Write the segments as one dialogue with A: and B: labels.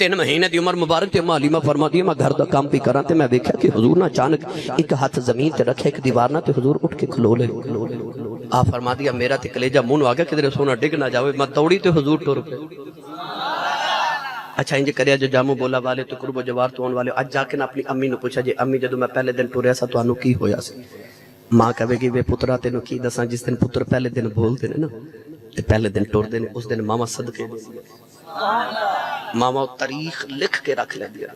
A: 3 مہینے دی عمر مبارک تے حلیمہ فرماتی ہے میں گھر دا کام بھی کراں تے میں دیکھا کہ حضور نہ اچانک ایک ہاتھ زمین تے رکھے ایک دیوار نہ تے حضور اٹھ کے کھلو لے آپ فرما دیا میرا تے کلیجہ منہ آ گیا کدھر سونا ڈگ نہ جاوے میں دوڑی تے حضور ٹر پے اچھا انجے کریا جو جامو بولا والے تو قرب و جوار تو آن والے آج جا کے نا اپنی امی نو پوچھا جی امی جدو میں پہلے دن ٹوریا سا تو آنو کی ہویا سی ماں کہے گی وے پترا تینو کی دساں جس دن پتر پہلے دن بول دینے نا تے پہلے دن ٹور دینے اس دن ماما صدقے دے ماما تاریخ لکھ کے رکھ لے دیا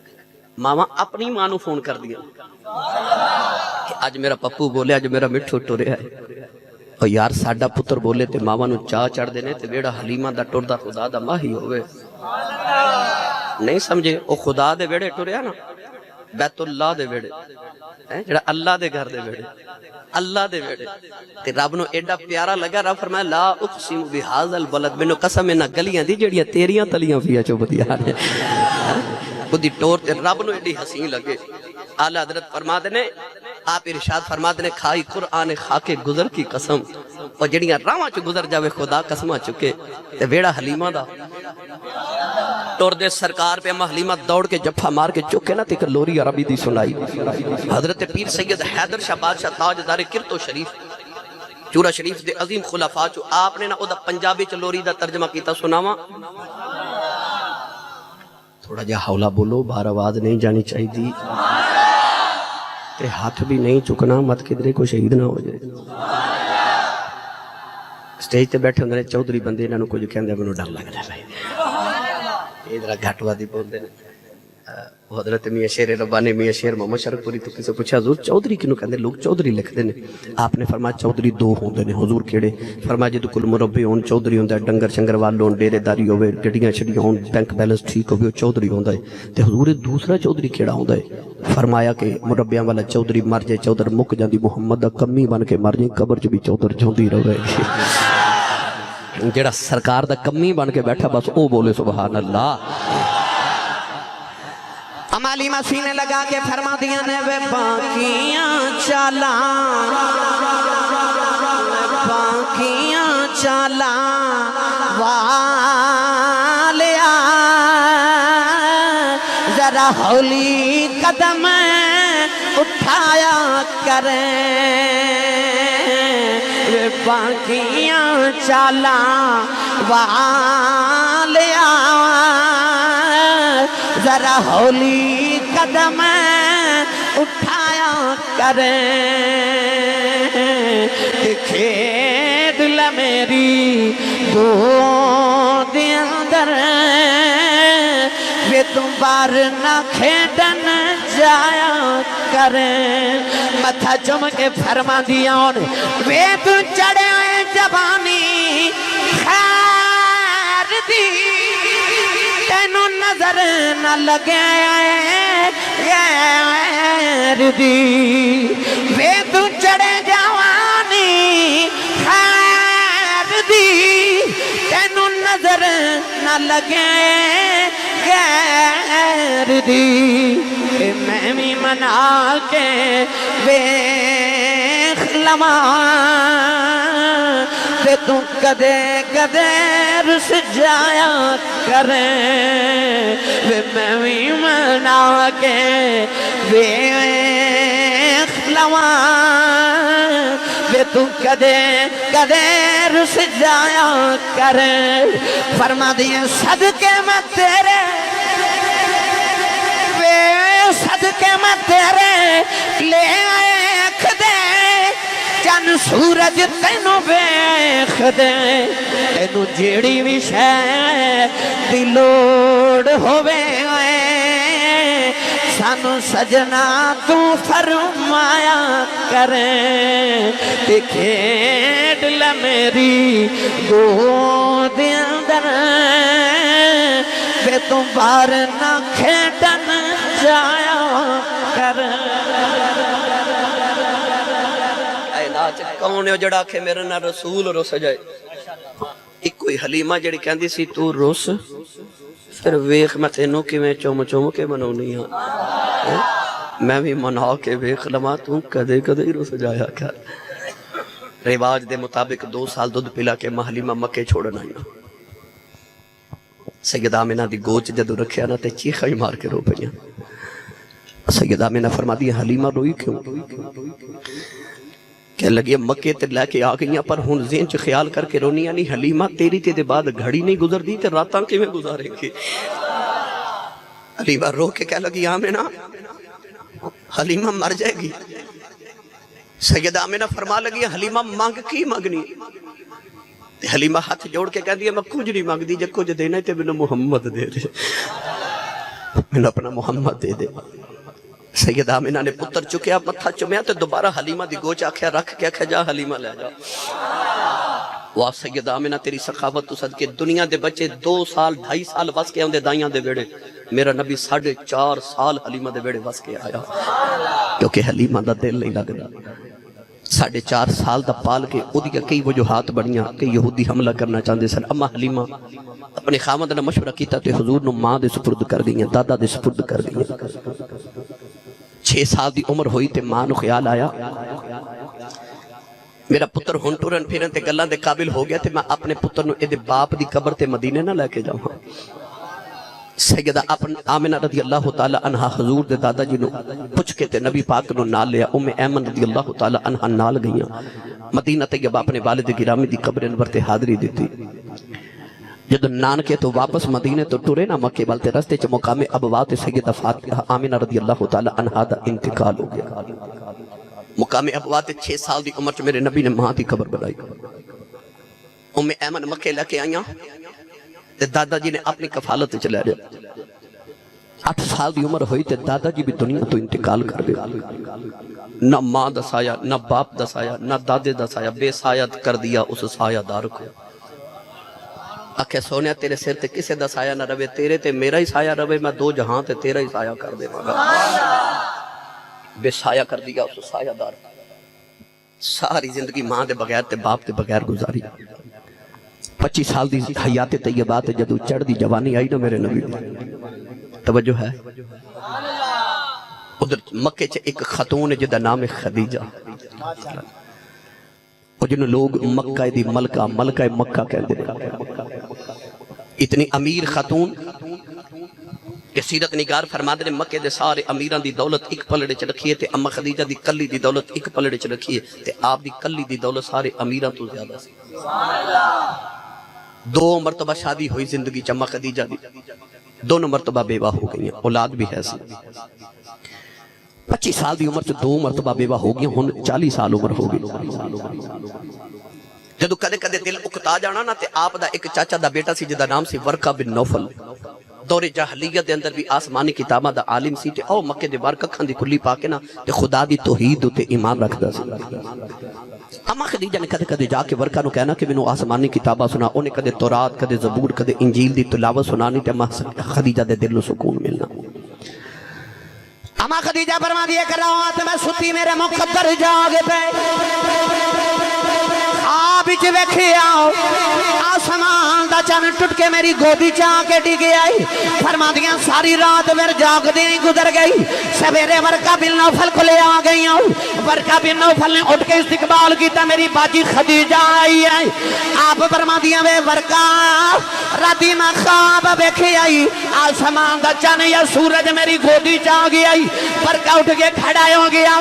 A: ماما اپنی ماں نو فون کر دیا کہ آج میرا پپو بولے آج میرا مٹھو ٹوریا ہے اور یار ساڈا پتر بولے تے ماما نو چاہ چڑھ دینے تے ویڑا حلیمہ دا ٹور دا خدا دا ماہی ہوئے نہیں سمجھے او خدا دے ویڑے ٹوریا نا بیت اللہ دے ویڑے جڑا اللہ دے گھر دے ویڑے اللہ دے ویڑے تے رب نو ایڈا پیارا لگا رب فرمایا لا اقسم بہذا البلد مینوں قسم ہے نہ گلیاں دی جڑیاں تیریاں تلیاں پیا چوبدیاں نے خودی ٹور تے رب نو ایڈی حسین لگے اعلی حضرت فرما دے آپ ارشاد فرما دے کھائی قرآن خاکے گزر کی قسم اور جڑیاں راواں چ گزر جاوے خدا قسماں چکے تے ویڑا حلیمہ دا ٹور دے سرکار پہ اما حلیمہ دوڑ کے جپھا مار کے چکے نا تک لوری عربی دی سنائی حضرت پیر سید حیدر شاہ بادشاہ تاجدار کرتو شریف چورا شریف دے عظیم خلفاء چو آپ نے نا او دا پنجابی چ لوری دا ترجمہ کیتا سناواں تھوڑا جا حولا بولو باہر آواز نہیں جانی چاہی دی تے ہاتھ بھی نہیں چکنا مت کدرے کو شہید نہ ہو جائے سٹیج تے بیٹھے ہوندے نے چودھری بندے انہاں نوں کچھ کہندے مینوں ڈر لگدا ہے ادھر گھٹوا دی بول دے حضرت میاں شیر ربانی میاں شیر محمد شرک پوری تو کسے پوچھا حضور چودھری کنوں کہندے لوگ چودھری لکھ دے نے آپ نے فرمایا چودھری 2 ہوندے نے حضور کیڑے فرمایا جے تو کل مربی ہون چودھری ہوندا ہے ڈنگر شنگر وال ہون ڈیرے داری ہوے گڈیاں چھڑیاں ہون بینک بیلنس ٹھیک ہوے چودھری ہوندا ہے تے حضور دوسرا چودھری کیڑا ہوندا ہے فرمایا کہ مربیاں والا چودھری مر جائے چودھر مک جاندی محمد دا کمی بن کے مر جائے قبر چ بھی چودھر جوندی رہے جڑا سرکار دا کمی بن کے بیٹھا بس او بولے سبحان اللہ امالی مسینے لگا کے فرما دیا نے وے باقیاں چالا والیا ذرا ہولی قدم اٹھایا کریں وے باقیاں چالا والیا ذرا ہولی قدم اٹھایا کریں کھیڈ لے میری گود اندر وے تم بار نہ کھیڈن جایا کریں متھا چم کے فرما دیا وے تو چڑھے ہوئے جوانی خیر دی تینوں نظر نہ لگے غیر دی وے تو چڑھے جوانی خیر دی تینوں نظر نہ لگے غیر دی میں بھی منا کے ویکھ لواں تے تو کدے کدے رس جایا کریں میں بھی منا کے ویکھ لواں تے تو کدے کدے رس جایا کریں فرما دیے صدقے میں تیرے صدقے میں تیرے لے ایک دے چن سورج تینوں بیخ دے تینوں جیڑی بھی شے دی لوڑ ہوئے سانو سجنا تو فرمایا کریں تے کھیڈ لے میری گود اندر بے تم بار نہ کھیڈن جایا کریں کون ہے جڑا کہ میرے نہ رسول رس جائے ایک کوئی حلیمہ جڑی کہندی سی تو رس پھر ویخ میں تینوں کی میں چوم چوم کے منونی ہاں میں بھی منا کے ویخ لما تو کدے کدے ہی رس جایا کر رواج دے مطابق 2 سال دودھ پلا کے حلیمہ مکے چھوڑنا سیدہ آمنہ دی گوچ جدو رکھیا نا تے چیخا ہی مار کے رو پڑیا. سیدہ آمنہ فرما دی حلیمہ روئی کیوں؟ کہ لگی مکے تے لے کے آ گئیاں پر ہن ذہن چ خیال کر کے رونی نہیں حلیمہ تیری تے دے بعد گھڑی نہیں گزر دی تے راتاں کیویں گزاریں گے. حلیمہ رو کے کہہ لگی آمنہ حلیمہ مر جائے گی. سیدہ آمنہ فرما لگی حلیمہ مانگ کی مانگنی؟ حلیمہ ہاتھ جوڑ کے کہہ دیا میں کچھ نہیں مانگ دی، جے کچھ دینا تے میں محمد دے دے، میں اپنا محمد دے دے. سیدہ آمنہ نے پتر چکیا متھا چمیا تے دوبارہ حلیمہ دی گوچ آکھیا رکھ کے آکھیا جا حلیمہ لے جا. واہ سیدہ آمنہ تیری سخاوت تو صدقے دنیا دے بچے 2 سال 2.5 سال بس کے ہوندے دائیاں دے بیڑے، میرا نبی 4.5 سال حلیمہ دے بیڑے بس کے آیا کیونکہ حلیمہ دا دل نہیں لگدا. 4.5 سال دا پال کے اودیاں کئی وجوہات بڑیاں کہ یہودی حملہ کرنا چاہندے سن. اما حلیمہ اپنے خامد نے مشورہ کیتا تے حضور نو ماں دے سپرد کر گئیاں، دادا دے سپرد کر گئیاں. 6 سال دی عمر ہوئی تے ماں نو خیال آیا میرا پتر ہن ٹرن پھرن تے گلاں دے قابل ہو گیا تے میں اپنے پتر نو اے باپ دی قبر تے مدینے نہ لے کے جاواں. سیدہ آمنہ رضی اللہ تعالی عنہ حضور دے دادا جی نو پوچھ کے تے نبی پاک نو نال لیا. ایمن رضی اللہ تعالی عنہ نال گئیاں مدینہ طیبہ اپنے والد گرامی دی قبر انور تے حاضری دیتی. جدو نانکے تو واپس مدینے تو ٹرے نہ مکے والتے رستے چ مقام ابوات سیدہ فاطمہ آمنہ رضی اللہ تعالی عنہ دا انتقال ہو گیا. مقام ابوات 6 سال دی عمر چ میرے نبی نے ماں دی قبر بنائی. ایمن مکے لے کے آئیاں تے دادا جی نے اپنی کفالت چلے گیا. 8 سال دی عمر ہوئی تے دادا جی بھی دنیا تو انتقال کر گئے. نہ ماں دا سایہ نہ باپ دا سایہ نہ دادے دا سایہ، بے سایہ کر دیا اس سایہ دار کو. آکھے سونیا تیرے سر تے کسے دا سایہ نہ روے، تیرے تے میرا ہی سایہ روے، میں 2 جہاں تے تیرا ہی سایہ کر دے مگا. بے سایہ کر دیا اس سایہ دار. ساری زندگی ماں دے بغیر تے باپ دے بغیر گزاری. 25 سال دی حیات طیبات جدو چڑھ دی جوانی آئی نا میرے نبی توجہ ہے. ادھر مکے چ ایک خاتون ہے جدا نام ہے خدیجہ، اور جنہوں لوگ مکہ دی ملکہ مکہ کہندے ہیں. اتنی امیر خاتون کہ سیرت نگار فرماتے ہیں مکے دے سارے امیران دی دولت ایک پلڑے چ رکھیے تے اما خدیجہ دی کلی دی دولت ایک پلڑے چ رکھیے تے آپ دی کلی دی دولت سارے امیران تو زیادہ سی. 2 مرتبہ شادی ہوئی زندگی چما خدیجہ دی، 2 مرتبہ بیوہ ہو گئی، اولاد بھی ہے سی. 25 سال دی عمر سے 2 مرتبہ بیوہ ہو گئی، ہن 40 سال عمر ہو گئی. جدو کدے کدے دل اکتا جانا نا تے آپ دا ایک چاچا دا بیٹا سی جدا نام سی ورقہ بن نوفل، دور جاہلیت دے اندر بھی آسمانی کتابہ دا عالم سی تے او مکے دے بار ککھاں دی کلی پاکے نا تے خدا دی توحید تے ایمان رکھدا سی. اما خدیجہ نے کدے کدے جا کے ورقہ نو کہنا کہ مینوں آسمانی کتابہ سنا، اونے کدے تورات کدے زبور کدے انجیل دی تلاوت سنانی تے اما خدیجہ دے دل نو سکون ملنا. اما خدیجہ فرما دیا کر رہا ہوں میں ستی میرے مقدر جاگ پہ بچ ویکھے آؤ آسمان دا چن ٹوٹ کے میری گودی چاہ کے ڈگے آئی. فرما دیا ساری رات پھر جاگ دی گزر گئی. سویرے ورقہ بن نوفل کو لے آ گئی ہوں. ورقہ بن نوفل نے اٹھ کے استقبال کیتا، میری باجی خدیجہ آئی ہے. آپ فرما دیا وے ورقہ راتی میں خواب ویکھے آئی آسمان دا چن یا سورج میری گودی چاہ گئی آئی. ورقہ اٹھ کے کھڑا ہو گیا،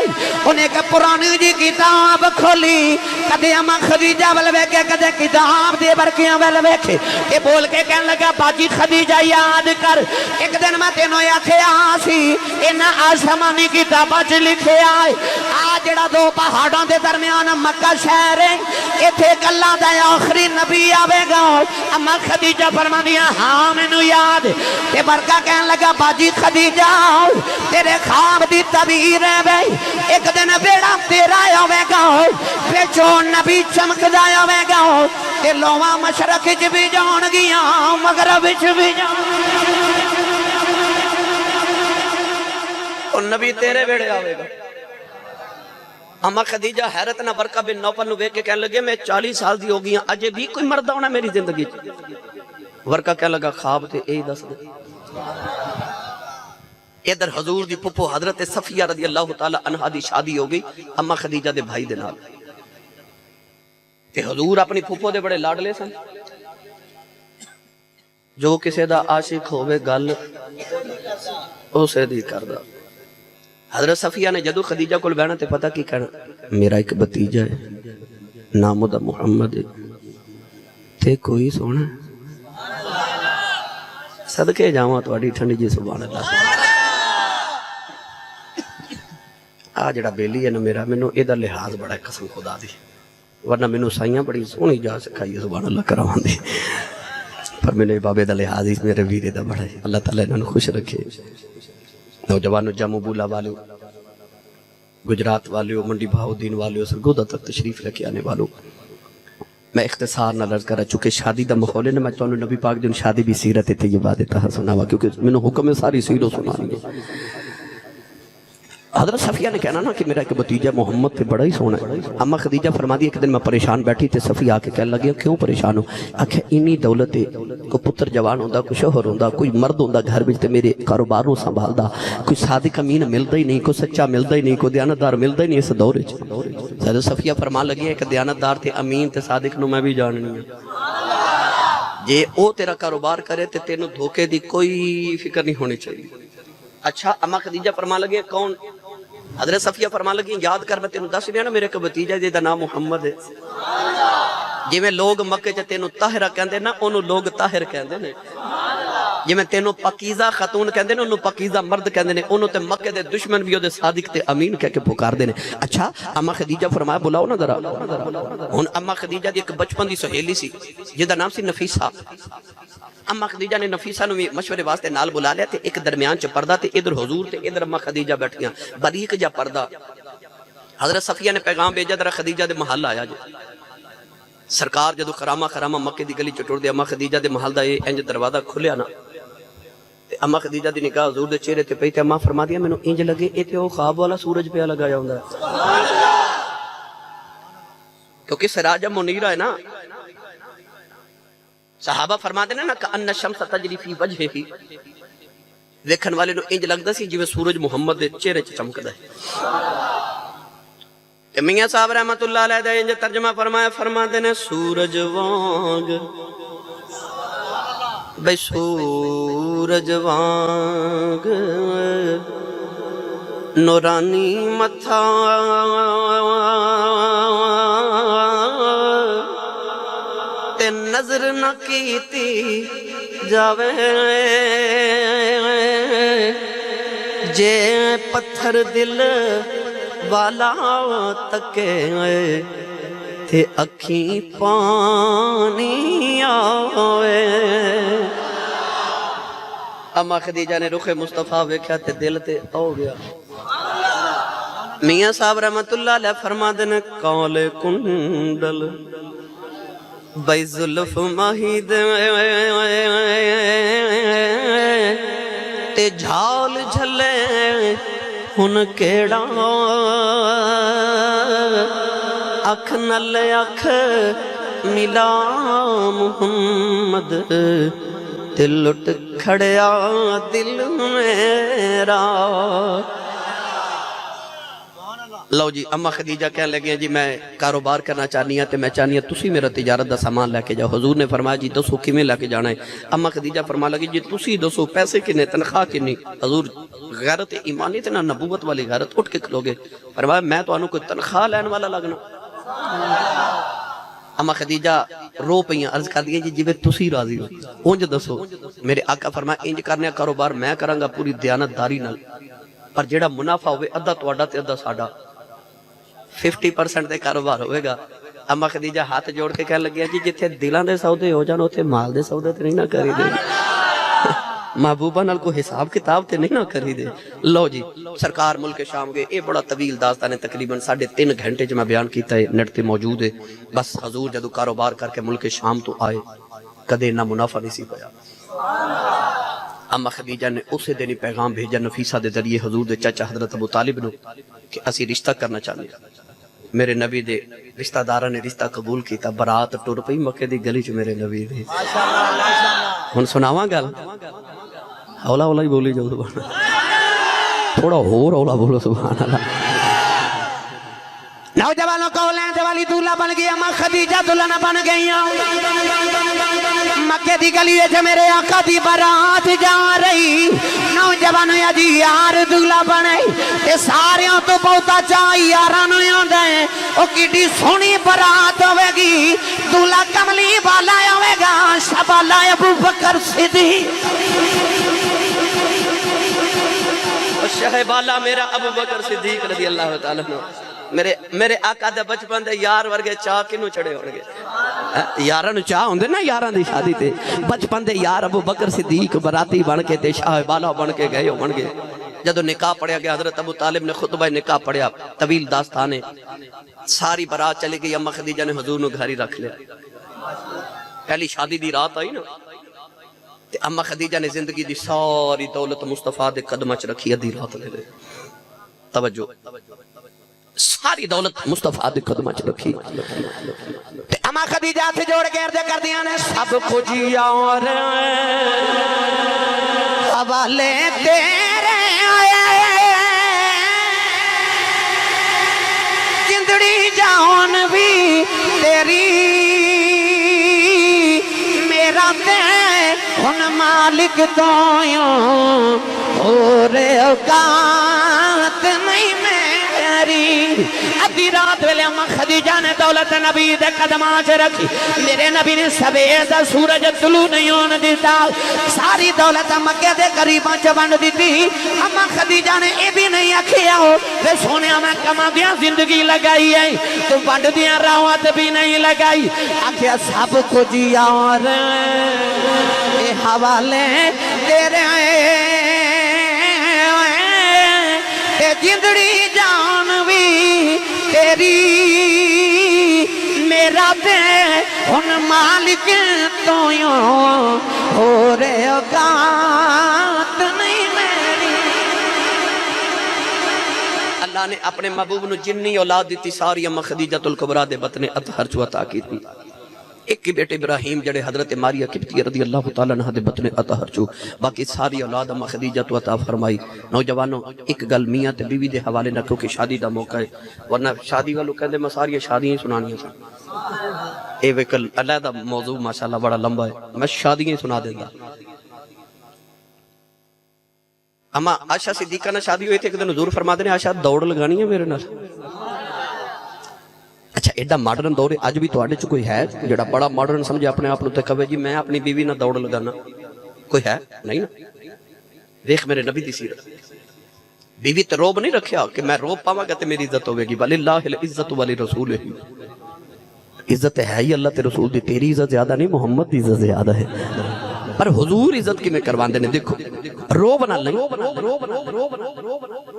A: انہیں کہ پرانی جی کتاب کھولی، کدے اما خدیجہ ولوے کے کدے کتاب دے برکیاں ولوے کے کہ بول کے کہنے لگا باجی خدیجہ یاد کر ایک دن میں تینوں آکھے آسی انہاں آسمانی کتاباں چ لکھے آئے آج جڑا 2 پہاڑاں دے درمیان مکہ شہر ہے ایتھے گلاں دا آخری نبی آوے گا. اما خدیجہ فرمانیاں ہاں مینوں یاد. تے برکا کہنے لگا باجی خدیجہ تیرے خواب دی تعبیر ہے بھائی ایک دن بیڑا تیرا آوے گا وچوں نبی چمکدا آوے گا تے لوواں مشرق وچ بھی جان گیاں مغرب وچ بھی جان اور نبی تیرے بیڑے آوے گا. اما خدیجہ حیرت نہ ورقہ بن نوفل نو ویکھ کے کہنے لگے میں 40 سال دی ہو گئی ہوں اجے بھی کوئی مرد ہونا میری زندگی. ورقہ کہنے لگا خواب تے اے دس دے. ادھر حضور دی پھپھو حضرت صفیہ رضی اللہ تعالی عنہا دی شادی ہو گئی اما خدیجہ دے بھائی دے نال. تے حضور اپنی پھپھو دے بڑے لاڈلے سن. جو کسی دا عاشق ہوئے گل اسے دی کردا. حضرت صفیہ نے جدو خدیجہ کو بہنا تے پتہ کی کہنا میرا ایک بتیجہ ہے نام دا محمد ہے تے کوئی سونا صدقے جاواں تواڈی ٹھنڈی جی سبحان اللہ. آ جڑا بیلی ہے نا میرا مینوں اے دا لحاظ بڑا قسم خدا دی ورنہ مینوں سائیاں بڑی سونی جا سکھائی سبحان اللہ کراواں دی پر میرے بابے دا لحاظ ہی میرے ویرے دا بڑا ہے. اللہ تعالیٰ انہوں خوش رکھے. نوجوانوں جامو بولا والوں گجرات والوں منڈی بہاؤدین والوں سرگودا تک تشریف لے آنے والوں میں اختصار نہ لرز کرا چونکہ شادی دا ماحول ہے نا میں چاہوں نبی پاک دن شادی بھی سیرت طیبہ دیتا ہے سناوا کیونکہ میں نے حکم ہے ساری سیروں سنانی ہے. حضرت صفیہ نے کہنا نا کہ میرا ایک بتیجہ محمد پہ بڑا ہی سونا ہے. اما خدیجہ فرما دی ایک دن میں پریشان بیٹھی تھے صفیہ آکے کہنے لگے کیوں پریشان ہو آکھے انہی دولت کو پتر جوان ہوندہ کوئی شوہر ہوندہ کوئی مرد ہوندہ گھر بجتے میرے کاروباروں سنبھالدہ کوئی صادق امین ملدہ ہی نہیں کوئی سچا ملدہ ہی نہیں کوئی دیانتدار ملدہ ہی نہیں اس دورے چھے. حضرت صفیہ فرما لگی ہے کہ دیانتدار تھے امین تھے صادق نو میں بھی جاننی ہے جے او تیرا کاروبار کرے تے تینو دھوکے دی کوئی فکر نہیں ہونی چاہیے. اچھا اما خدیجہ فرما لگی ہے کون حضرت صفیہ فرما لگی یاد کر میں تینو دس دیا نا میرے کو بتیجہ جے دا نام محمد ہے جی میں لوگ مکے چا تینو طاہرہ کہندے نا انہوں لوگ طاہر کہندے نے جی میں تینو پاکیزہ خاتون کہندے نا انہوں پاکیزہ مرد کہندے نے انہوں تے مکے دے دشمن بھی ہو دے صادق تے امین کہہ کے پکار دے نے. اچھا اما خدیجہ فرمایا بلاؤ نا ذرا ہن اما خدیجہ دی ایک بچپن دی سہیلی سی جدا نام سی نفیسہ. اما خدیجہ نے نفیسہ نو مشورے واسطے نال بلا لیا تے ایک درمیان چ پردہ تے ادھر حضور تے ادھر اما خدیجہ بیٹھیاں باریک جا پردہ. حضرت صفیہ نے پیغام بھیجا ذرا خدیجہ دے محل آیا جے سرکار جدو خرامہ مکے دی گلی چٹور دے اما خدیجہ دے محل دا یہ انج دروازہ کھلیا نا تے اما خدیجہ دی نگاہ حضور دے چہرے تے پئی تے اما فرما دیا مینوں انج لگے اے تے او خواب والا سورج پیا لگایا ہوندا ہے کیونکہ سراج منیر ہے نا. صحابہ فرما دینا نا کہ ان الشمس تجری فی وجہ ہی دیکھن والے نو انج لگدا سی جویں سورج محمد دے چہرے چ چمکدا ہے. میاں صاحب رحمت اللہ علیہ دے انج ترجمہ فرمایا فرما دینے سورج وانگ بھئی سورج وانگ نورانی متھا تے نظر نہ کیتی جاوے جے پتھر دل والا تکے تے اکھیں پانی آوے. اما خدیجہ نے رخ مصطفیٰ ویکھیا تے دل تے آو گیا. میاں صاحب رحمت اللہ علیہ فرما دینے کال کنڈل بھائی زلف ماہی دے تے جھال جھلے ہن کیڑا اکھ نل اکھ ملا محمد تے لٹ کھڑیا دل میرا. لو جی اما خدیجہ کہنے لگے جی میں کاروبار کرنا چاہنی ہے تے میں چاہنی ہے تسی میرا تجارت دا سامان لے کے جاؤ. حضور نے فرمایا جی دسو کیویں لے کے جانا ہے. اما خدیجہ فرما لگی جی تسی دسو پیسے کنے تنخواہ کنے. حضور غیرت ایمانی تے نہ نبوت والی غیرت اٹھ کے کھلو گے. فرمایا میں تو انہوں کوئی تنخواہ لین والا لگنا. اما خدیجہ رو پئیاں عرض کر دیا جی جی تسی راضی ہو اونج دسو. میرے آقا فرمایا انج کرنے کاروبار میں کروں گا پوری دیانت داری نال پر جیڑا منافع ہوئے ادھا تواڈا تے ادھا ساڈا 50% دے کاروبار ہوئے گا. اما خدیجہ ہاتھ جوڑ کے کہنے لگیا جی جتھے دلاں دے سودے ہو جان اوتھے مال دے سودے تے نہیں نہ کری دے محبوبہ نال کو حساب کتاب تے نہیں نہ کری دے. لو جی سرکار ملک شام گئے. اے بڑا طویل داستان ہے تقریباً 3.5 گھنٹے جو میں بیان کیتا ہے نیٹ تے موجود ہے. بس حضور جدو کاروبار کر کے ملک شام تو آئے کدے نہ منافع نہیں سی پایا. اما خدیجہ نے اسے دینی پیغام بھیجا نفیسہ دے ذریعے حضور دے چاچا حضرت ابو طالب نو کہ اسی رشتہ کرنا چاہنے. میرے نبی دے رشتہ دارہ نے رشتہ قبول کیتا. برات ٹر پئی مکے دی گلی چ میرے نبی دے. ہن سناواں گل اولا اولا ہی بولی جاؤ سبحان اللہ. تھوڑا ہور اولا بولو سبحان اللہ.
B: نوجوانوں کو لیندے والی دولہا بن گئی اما خدیجہ دلہن بن گئی مکے دی گلی وچ میرے آقا دی برات جا رہی نوجوانوں جی یار دولہا بنے تے ساریاں تو بہتا چاہی یاراں نوں ہوندا ہے او کیڈی سونی برات ہوے گی دولہا کملی والا ہوے گا شبالا ابو بکر صدیق
A: شہ بالا میرا ابو بکر صدیق رضی اللہ تعالیٰ عنہ میرے آقا دے بچپن دے یار ورگے چاہ کنوں چڑے ہون گے یاراں نوں چاہ ہوندے نا یاراں دی شادی تے بچپن دے یار ابو بکر صدیق براتی بن کے تے شاہ بالا بن کے گئے ہون گے جدو نکاح پڑھیا گیا حضرت ابو طالب نے خطبہ نکاح پڑھیا طویل داستانے ساری برات چلی گئی اما خدیجہ نے حضور نو گھر ہی رکھ لیا پہلی شادی دی رات آئی نا تے اما خدیجہ نے زندگی دی ساری دولت مصطفیٰ دے قدمہ چ رکھی ادھی رات لے لے توجہ ساری دولت مصطفیٰ دے قدمہ چ رکھی
B: تے اما خدیجہ سے جوڑ کے عرض کر دیا نے سب کچھ یار حوالے تیرے زندڑی جان بھی تیری میرا تے ان مالک تو یوں اور اوقات نہیں میری ادھی رات ویلے اما خدیجہ نے دولت نبی دے قدماں چ رکھی میرے نبی نے سویر دا سورج طلوع نہیں ہون دیتا ساری دولت مکے دے قریباں چ ونڈ دیتی اما خدیجہ نے اے بھی نہیں آکھیا ہو تے سونیا میں کما دیاں زندگی لگائی ہے تو ونڈ دیاں راوت بھی نہیں لگائی آکھیا سب کچھ یار اے حوالے تیرے تے زندڑی جان بھی تیری میرا تے ان مالک تو یوں ہو رہے اوقات نہیں میری
A: اللہ نے اپنے محبوب نو جنی اولاد دیتی ساری اما خدیجہ الکبریٰ دے بطن اطہر چو عطا کی تھی ایک کی بیٹے ابراہیم جڑے حضرت ماریہ قبطیہ رضی اللہ تعالیٰ عنہ دے بطن اطہر چو باقی ساری اولاد اما خدیجہ تو عطا فرمائی نوجوانوں ایک گل میاں تے بیوی دے حوالے نہ کیونکہ شادی دا موقع ہے ورنہ شادی والوں کہندے میں ساری شادیاں سنانیاں سن اے وکل اللہ دا موضوع ماشاءاللہ بڑا لمبا ہے میں شادیاں سنا دیندا اما عائشہ صدیقہ نہ شادی ہوئی تھی ایک دن حضور فرماتے ہیں عائشہ دوڑ لگانی ہے میرے نال اچھا ایڈا ماڈرن دور ہے اج بھی تواڈے چ کوئی ہے جڑا بڑا ماڈرن سمجھے اپنے آپ نو تے کہے جی میں اپنی بیوی نہ دوڑ لگانا کوئی ہے نہیں نا دیکھ میرے نبی دی سیرت بیوی تے روب نہیں رکھیا کہ میں روب پاواں گا تے میری عزت ہوے گی وللہ العزت ولرسولہ عزت ہے ہی اللہ تے رسول دی تیری عزت زیادہ نہیں محمد دی عزت زیادہ ہے پر حضور عزت کی میں کرواندے نے دیکھو روب نہ نہیں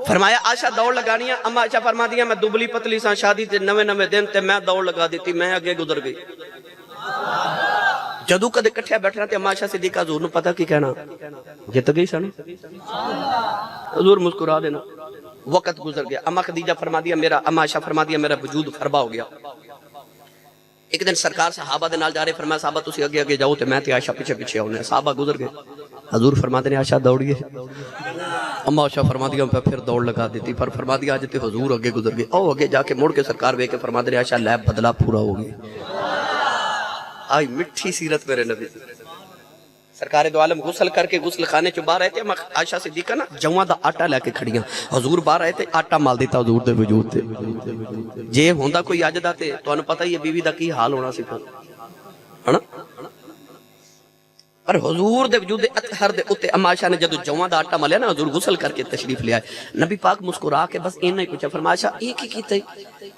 A: فرمایا عائشہ دوڑ لگانی ہے اما عائشہ فرما دیا میں دبلی پتلی سان شادی تے نوے نوے دن تے میں دوڑ لگا دیتی میں آگے گزر گئی جدو کدے کٹھیا بیٹھنا تے اما عائشہ صدیقہ حضور نو پتہ کی کہنا جت گئی سن حضور مسکرا دینا وقت گزر گیا اما خدیجہ فرما دیا میرا اما عائشہ فرما دیا میرا وجود خربہ ہو گیا ایک دن سرکار صحابہ دے نال جا رہے فرمایا صحابہ تسی اگے اگے جاؤ تے میں تے عائشہ پیچھے پیچھے ہونے صحابہ گزر گئے حضور فرماتے ہیں عائشہ دوڑیے اما عائشہ فرما دیا پھر دوڑ لگا دیتی پر فرما دیا آج تے حضور اگے گزر گئے او اگے جا کے مڑ کے سرکار وے کے فرماتے ہیں عائشہ لیب بدلا پورا ہو گیا آئی مٹھی سیرت میرے نبی سرکار دو عالم غسل کر کے غسل خانے چو باہر آئے تھے عائشہ صدیقہ نا جوان دا آٹا لے کے کھڑیاں حضور باہر آئے تھے آٹا مال دیتا حضور دے وجود تے جے ہوندہ کوئی آج دا تے تو انہوں پتہ یہ بیوی دا کی حال ہونا سی پھر پر حضور دے وجود اطہر دے اتے اما عائشہ نے جدو جوان دا آٹا مالیا نا حضور غسل کر کے تشریف لے آئے نبی پاک مسکرا کے بس این نہیں کچھ فرما عائشہ ایک ہی کیتا ہی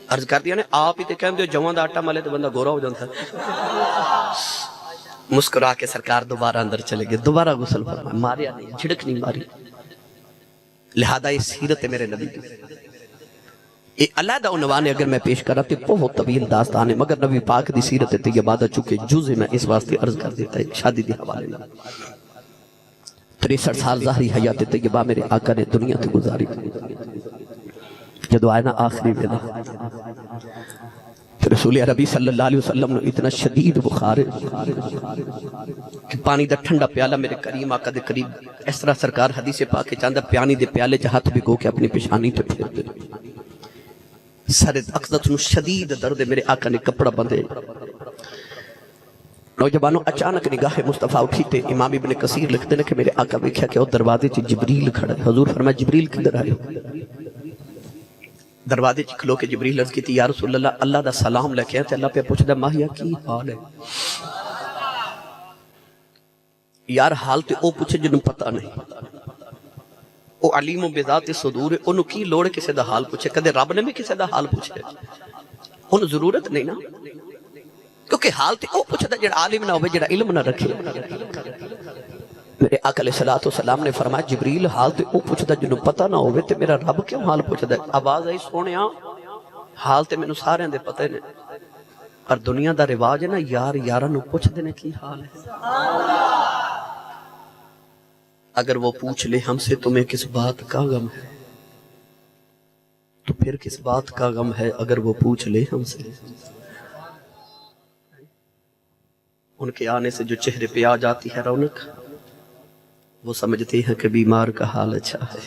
A: عرض کر دیا نے آپ ہی تے کہن دے جوان دا آٹا مالے تے بندہ گورا ہو جانتا ہے مسکرا کے سرکار دوبارہ اندر چلے گئے دوبارہ غسل فرمایا ماریا نہیں جھڑک نہیں ماری لہذا یہ سیرت ہے میرے نبی کی یہ علیحدہ عنوان اگر میں پیش کر رہا تھی بہت طویل داستان ہے مگر نبی پاک دی سیرت طیبہ چکے جزء میں اس واسطے عرض کر دیتا ہے شادی دی حوالے نہ 63 سال ظاہری حیات طیبہ میرے آقا نے دنیا تے گزاری جدو آئے نا آخری ویلا رسول عربی صلی اللہ علیہ وسلم نے اتنا شدید بخار ہے کہ پانی دا ٹھنڈا پیالہ میرے کریم آقا دے قریب اس طرح سرکار حدیث پاک چاندہ پیانی دے پیالے چا ہاتھ بھی گو کے اپنی پیشانی تے پھیر دے سر اقدت نو شدید درد میرے آقا نے کپڑا بندے نوجوانوں اچانک نگاہ مصطفیٰ اٹھی تے امام ابن کثیر لکھتے ہیں کہ میرے آقا ویکھیا کہ وہ دروازے چ جبریل کھڑا ہے. حضور فرمایا جبریل کدھر آئے ہو؟ دروازے چ کھلو کے جبریل عرض کیتی یا رسول اللہ اللہ دا سلام لے کے آئے تے اللہ پہ پوچھدا ماہیا کی حال ہے؟ یار حال تے او پوچھے جنوں پتہ نہیں, او علیم و بذات صدور ہے, انہوں کی لوڑ کسے دا حال پوچھے؟ کدے رب نے بھی کسے دا حال پوچھے؟ انہوں ضرورت نہیں نا, کیونکہ حال تے او پوچھے دا جڑا عالم نہ ہوئے, جڑا علم نہ رکھے. میرے آقا علیہ السلام نے فرمایا جبریل حال تے او پوچھے دا جنوں پتہ نہ ہوئے تے میرا رب کیوں حال پوچھے دا؟ آواز آئی سونیا حال تے مینوں سارے دے پتہ نے, اور دنیا دا رواج ہے نا یار یاراں نوں پوچھ دینے کی حال ہے. اگر وہ پوچھ لے ہم سے تمہیں کس بات کا غم ہے تو پھر کس بات کا غم ہے اگر وہ پوچھ لے ہم سے. ان کے آنے سے جو چہرے پہ آ جاتی ہے رونق, وہ سمجھتے ہیں کہ بیمار کا حال اچھا ہے.